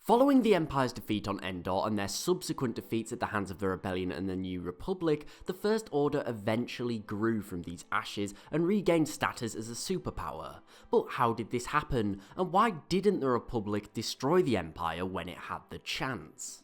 Following the Empire's defeat on Endor and their subsequent defeats at the hands of the Rebellion and the New Republic, the First Order eventually grew from these ashes and regained status as a superpower. But how did this happen, and why didn't the Republic destroy the Empire when it had the chance?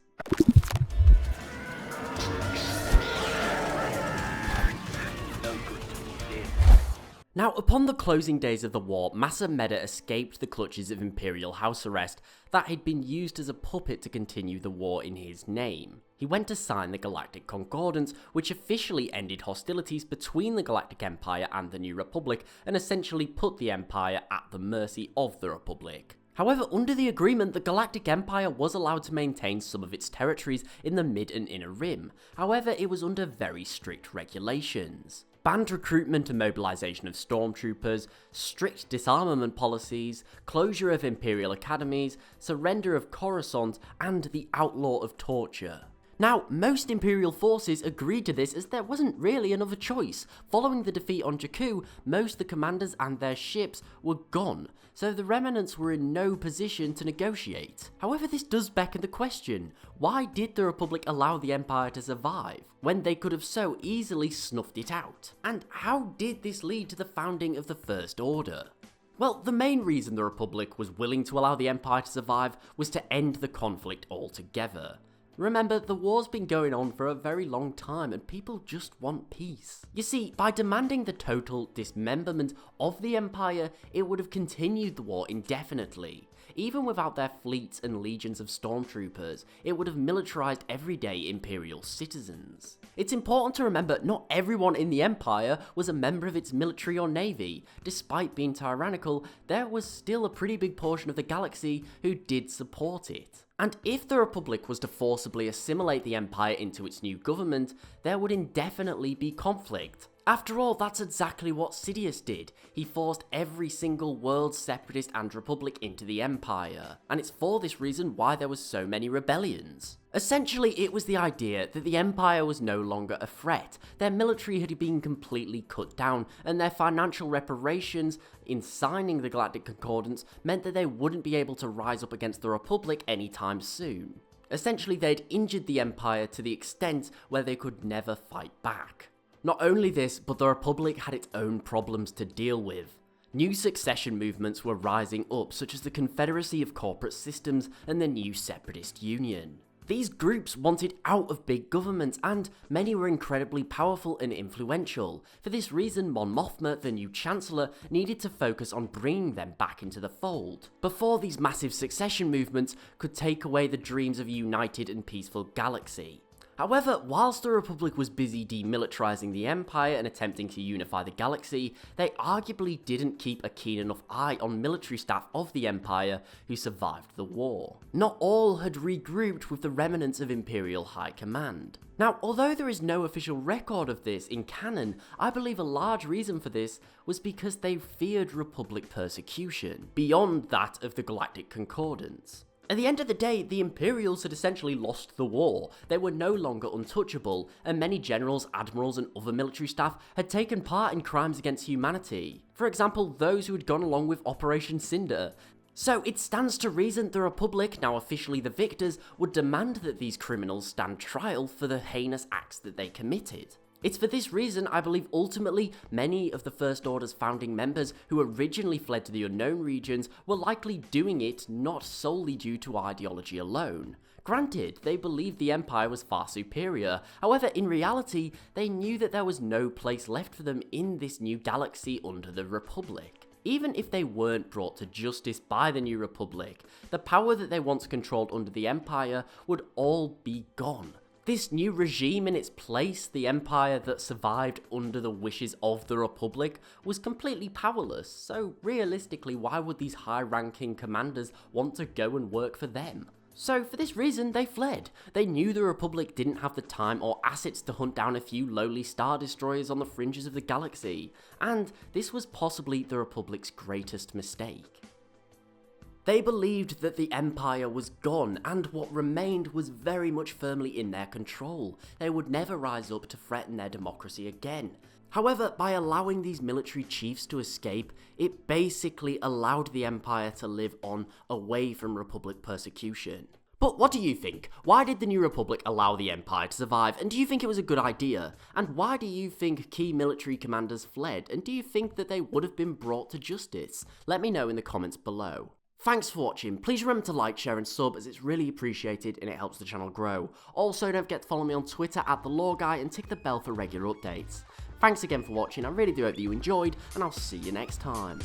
Now, upon the closing days of the war, Mas Amedda escaped the clutches of Imperial house arrest that had been used as a puppet to continue the war in his name. He went to sign the Galactic Concordance, which officially ended hostilities between the Galactic Empire and the New Republic, and essentially put the Empire at the mercy of the Republic. However, under the agreement, the Galactic Empire was allowed to maintain some of its territories in the Mid and Inner Rim. However, it was under very strict regulations. Banned recruitment and mobilization of stormtroopers, strict disarmament policies, closure of Imperial academies, surrender of Coruscant, and the outlaw of torture. Now, most Imperial forces agreed to this as there wasn't really another choice. Following the defeat on Jakku, most of the commanders and their ships were gone, so the remnants were in no position to negotiate. However, this does beckon the question, why did the Republic allow the Empire to survive, when they could have so easily snuffed it out? And how did this lead to the founding of the First Order? Well, the main reason the Republic was willing to allow the Empire to survive was to end the conflict altogether. Remember, the war's been going on for a very long time and people just want peace. You see, by demanding the total dismemberment of the Empire, it would have continued the war indefinitely. Even without their fleets and legions of stormtroopers, it would have militarized everyday Imperial citizens. It's important to remember not everyone in the Empire was a member of its military or navy. Despite being tyrannical, there was still a pretty big portion of the galaxy who did support it. And if the Republic was to forcibly assimilate the Empire into its new government, there would indefinitely be conflict. After all, that's exactly what Sidious did. He forced every single world separatist and republic into the Empire, and it's for this reason why there was so many rebellions. Essentially, it was the idea that the Empire was no longer a threat, their military had been completely cut down, and their financial reparations in signing the Galactic Concordance meant that they wouldn't be able to rise up against the Republic anytime soon. Essentially, they'd injured the Empire to the extent where they could never fight back. Not only this, but the Republic had its own problems to deal with. New succession movements were rising up, such as the Confederacy of Corporate Systems and the New Separatist Union. These groups wanted out of big government, and many were incredibly powerful and influential. For this reason, Mon Mothma, the new Chancellor, needed to focus on bringing them back into the fold, before these massive succession movements could take away the dreams of a united and peaceful galaxy. However, whilst the Republic was busy demilitarizing the Empire and attempting to unify the galaxy, they arguably didn't keep a keen enough eye on military staff of the Empire who survived the war. Not all had regrouped with the remnants of Imperial High Command. Now, although there is no official record of this in canon, I believe a large reason for this was because they feared Republic persecution, beyond that of the Galactic Concordance. At the end of the day, the Imperials had essentially lost the war. They were no longer untouchable, and many generals, admirals, and other military staff had taken part in crimes against humanity. For example, those who had gone along with Operation Cinder. So it stands to reason the Republic, now officially the victors, would demand that these criminals stand trial for the heinous acts that they committed. It's for this reason I believe ultimately many of the First Order's founding members who originally fled to the unknown regions were likely doing it not solely due to ideology alone. Granted, they believed the Empire was far superior, however in reality they knew that there was no place left for them in this new galaxy under the Republic. Even if they weren't brought to justice by the New Republic, the power that they once controlled under the Empire would all be gone. This new regime in its place, the Empire that survived under the wishes of the Republic, was completely powerless, so realistically why would these high-ranking commanders want to go and work for them? So for this reason they fled. They knew the Republic didn't have the time or assets to hunt down a few lowly Star Destroyers on the fringes of the galaxy, and this was possibly the Republic's greatest mistake. They believed that the Empire was gone, and what remained was very much firmly in their control. They would never rise up to threaten their democracy again. However, by allowing these military chiefs to escape, it basically allowed the Empire to live on away from Republic persecution. But what do you think? Why did the New Republic allow the Empire to survive, and do you think it was a good idea? And why do you think key military commanders fled, and do you think that they would have been brought to justice? Let me know in the comments below. Thanks for watching. Please remember to like, share and sub, as it's really appreciated and it helps the channel grow. Also, don't forget to follow me on Twitter @TheLoreGuy and tick the bell for regular updates. Thanks again for watching, I really do hope that you enjoyed, and I'll see you next time.